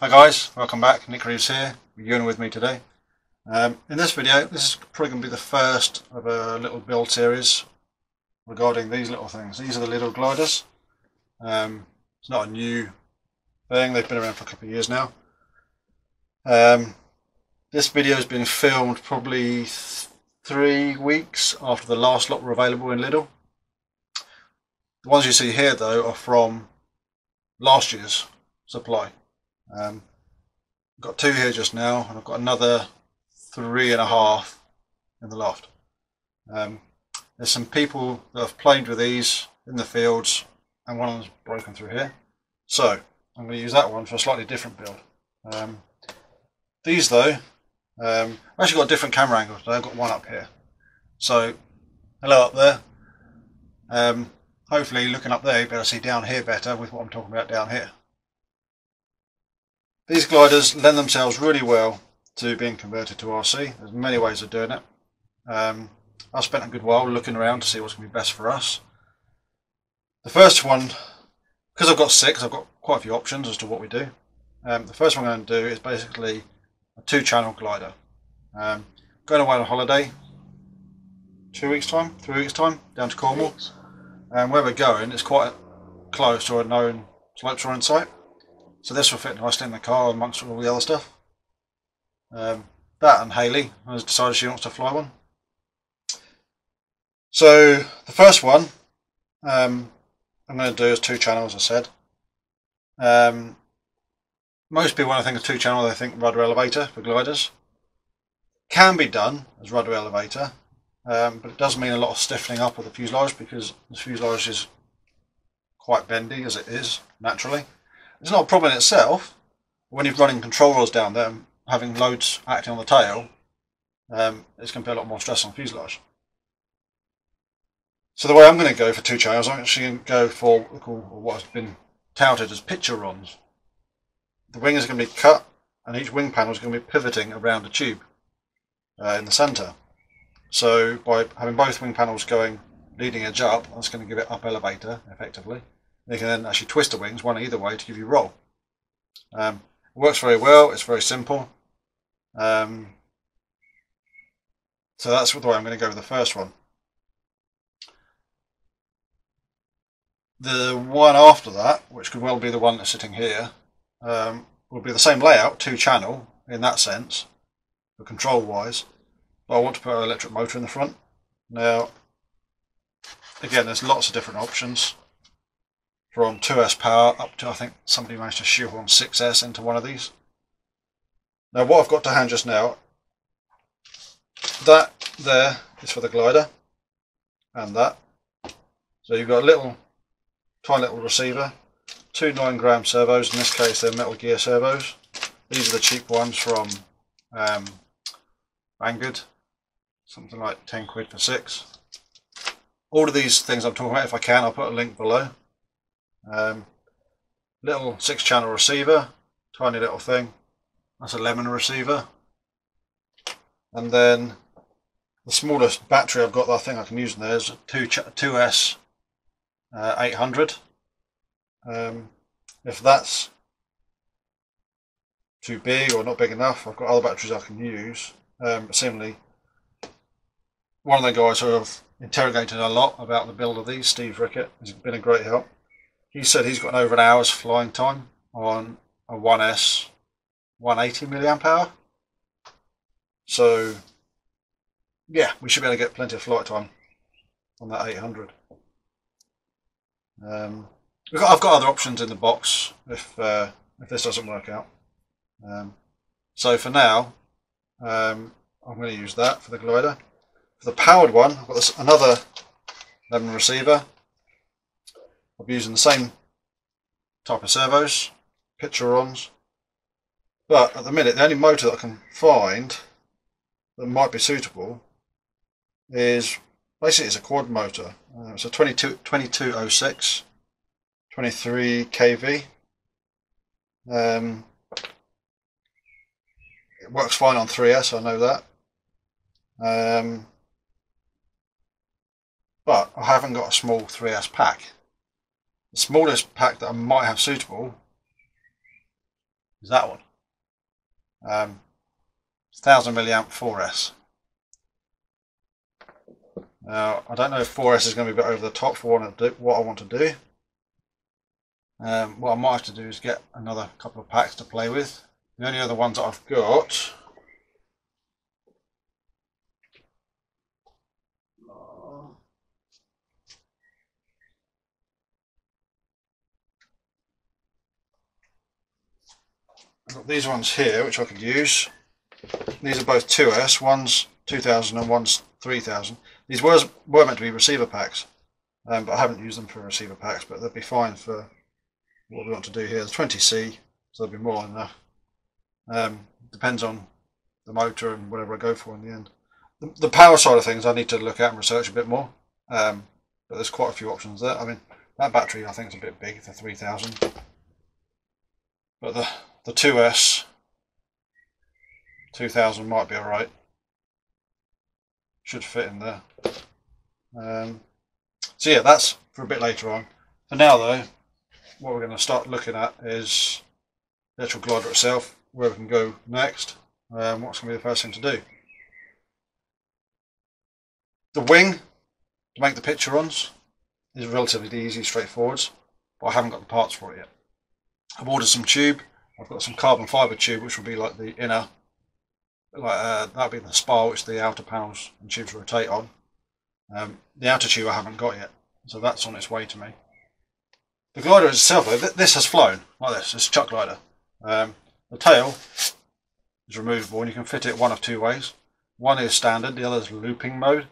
Hi guys, welcome back. Nick Reeves here, you're with me today. In this video, this is probably going to be the first of a little build series regarding these little things. These are the Lidl gliders. It's not a new thing, they've been around for a couple of years now. This video has been filmed probably 3 weeks after the last lot were available in Lidl. The ones you see here though are from last year's supply. I've got 2 here just now, and I've got another 3.5 in the loft. There's some people that have played with these in the fields, and one of them's broken through here. So I'm going to use that one for a slightly different build. These though, I've actually got different camera angles today. I've got one up here. So hello up there. Hopefully looking up there you'll be able to see down here better with what I'm talking about down here. These gliders lend themselves really well to being converted to RC. There's many ways of doing it. I've spent a good while looking around to see what's going to be best for us. The first one, because I've got 6, I've got quite a few options as to what we do. The first one I'm going to do is basically a 2-channel glider. Going away on holiday 2 weeks time, 3 weeks time, down to Cornwall. And where we're going is quite close to a known slopes in sight. So this will fit nicely in the car amongst all the other stuff. That and Hayley has decided she wants to fly one. So the first one I'm going to do is 2 channels, as I said. Most people when I think of 2 channel they think rudder elevator for gliders. Can be done as rudder elevator, but it does mean a lot of stiffening up of the fuselage because the fuselage is quite bendy as it is naturally. It's not a problem in itself. When you're running control rods down there and having loads acting on the tail, it's going to be a lot more stress on the fuselage. So the way I'm going to go for 2 channels, I'm actually going to go for what has been touted as pitcherons. The wing is going to be cut and each wing panel is going to be pivoting around a tube in the centre. So by having both wing panels going leading edge up, that's going to give it up elevator effectively. You can then actually twist the wings one either way to give you roll. It works very well, it's very simple. So that's the way I'm going to go with the first one. The one after that, which could well be the one that's sitting here, will be the same layout, 2 channel in that sense, for control wise, but I want to put an electric motor in the front. Now, again, there's lots of different options. From 2S power up to, I think somebody managed to shoehorn 6S into one of these. Now what I've got to hand just now, that there is for the glider, and that. So you've got a little, tiny little receiver, 2 9-gram servos, in this case they're Metal Gear servos. These are the cheap ones from Banggood, something like 10 quid for 6. All of these things I'm talking about, if I can, I'll put a link below. Little 6-channel receiver, tiny little thing, that's a lemon receiver, and then the smallest battery I've got that I think I can use in there is a 2S 800. If that's too big or not big enough, I've got other batteries I can use. But similarly, one of the guys who I've interrogated a lot about the build of these, Steve Rickett, has been a great help. He said he's got over an hour's flying time on a 1S 180 mAh. So yeah, we should be able to get plenty of flight time on that 800. I've got other options in the box if this doesn't work out. So for now, I'm going to use that for the glider. For the powered one, I've got another lemon receiver. I'll be using the same type of servos, pitcherons, but at the minute the only motor that I can find that might be suitable is basically it's a quad motor. It's a 2206, 23 kV. It works fine on 3S, I know that. But I haven't got a small 3S pack. The smallest pack that I might have suitable is that one. 1000 milliamp 4S. Now I don't know if 4S is going to be a bit over the top for what I want to do. What I might have to do is get another couple of packs to play with. The only other ones that I've got I've got these ones here which I could use. These are both 2S, one's 2000 and one's 3000. These were meant to be receiver packs, but I haven't used them for receiver packs, but they'll be fine for what we want to do here. There's 20C, so there'll be more than enough. Depends on the motor and whatever I go for in the end. The power side of things I need to look at and research a bit more, but there's quite a few options there. I mean, that battery I think is a bit big, the 3000, but the 2S 2000 might be alright. Should fit in there. So yeah, that's for a bit later on. For now though, what we're going to start looking at is the actual glider itself, where we can go next, what's going to be the first thing to do. The wing, to make the pitcherons, is relatively easy, straightforward, but I haven't got the parts for it yet. I've ordered some tube. I've got some carbon fibre tube, which will be like the inner, that'll be the spar which the outer panels and tubes rotate on. The outer tube I haven't got yet, so that's on its way to me. The glider itself, though, this has flown like this. It's a chuck glider. The tail is removable, and you can fit it one of two ways. One is standard, the other is looping mode.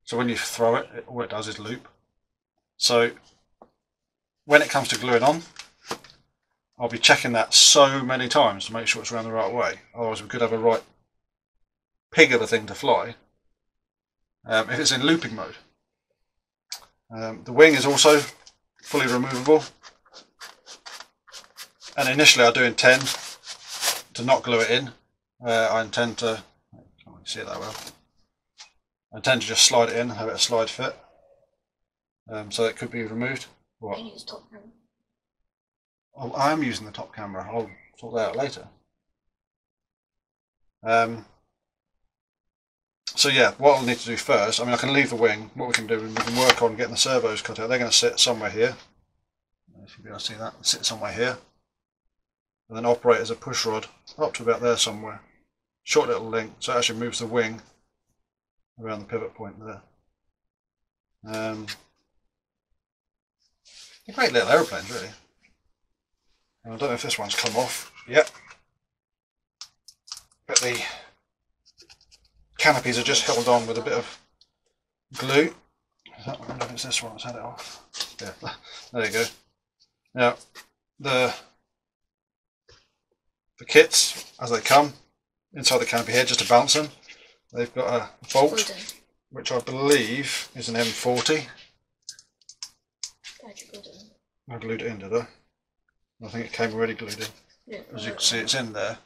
So when you throw it, all it does is loop. So when it comes to gluing on, I'll be checking that so many times to make sure it's around the right way. Otherwise we could have a right pig of a thing to fly if it's in looping mode. The wing is also fully removable, and initially I do intend to not glue it in. I intend to, I can't really see it that well, I intend to just slide it in, have it a slide fit, so it could be removed. What? You use top camera. Oh, I am using the top camera. I'll sort that out later. So yeah, what I'll need to do first, I mean I can leave the wing. What we can do is we can work on getting the servos cut out. They're going to sit somewhere here. If you'll be able to see that, sit somewhere here. And then operate as a push rod up to about there somewhere. Short little link, so it actually moves the wing around the pivot point there. They're great little aeroplanes, really. I don't know if this one's come off. Yep. But the canopies are just held on with a bit of glue. I wonder if it's this one that's had it off. Yeah, there you go. Now, the kits, as they come, inside the canopy here, just to balance them, they've got a bolt, which I believe is an M40. I glued it in, did I? I think it came already glued in. Yeah, as you can see, it's in there.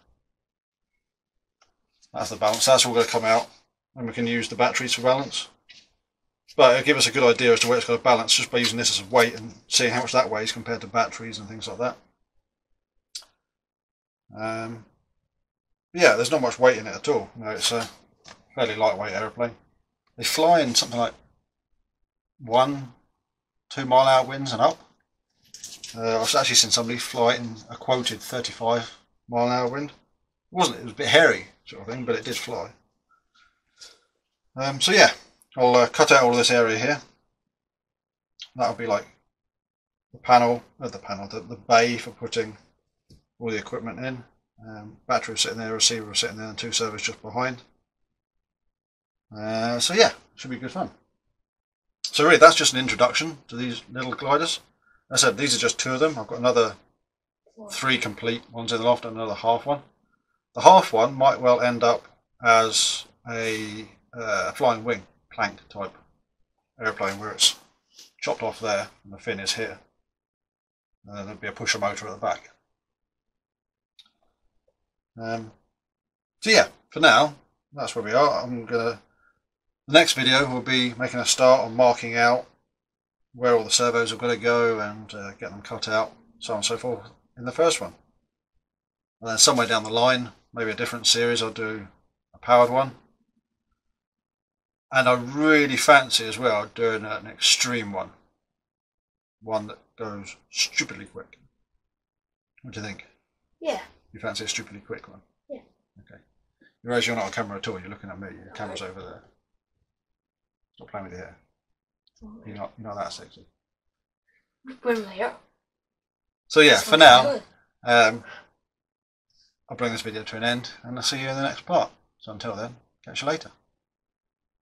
That's the balance. That's all going to come out, and we can use the batteries for balance. But it'll give us a good idea as to where it's got to balance just by using this as a weight and seeing how much that weighs compared to batteries and things like that. Yeah, there's not much weight in it at all. No, it's a fairly lightweight aeroplane. They fly in something like 1-2 mile-an-hour winds and up. I've actually seen somebody fly in a quoted 35 mile-an-hour wind. It was a bit hairy sort of thing, but it did fly. So yeah, I'll cut out all of this area here. That'll be like the panel, the bay for putting all the equipment in. Battery was sitting there, receiver was sitting there, and 2 servos just behind. So yeah, should be good fun. So really, that's just an introduction to these little gliders. As I said, these are just 2 of them. I've got another 3 complete ones in the loft and another half one. The half one might well end up as a flying wing plank type aeroplane where it's chopped off there and the fin is here. And then there'll be a pusher motor at the back. So yeah, for now, that's where we are. The next video will be making a start on marking out where all the servos are going to go and get them cut out, so on and so forth in the first one. And then somewhere down the line, maybe a different series, I'll do a powered one. And I really fancy as well doing an extreme one. One that goes stupidly quick. What do you think? Yeah. You fancy a stupidly quick one? Yeah. Okay. You realise you're not on camera at all, you're looking at me, your camera's over there. Stop playing with your hair. You're not that sexy. So yeah, for now, I'll bring this video to an end and I'll see you in the next part. So until then, catch you later.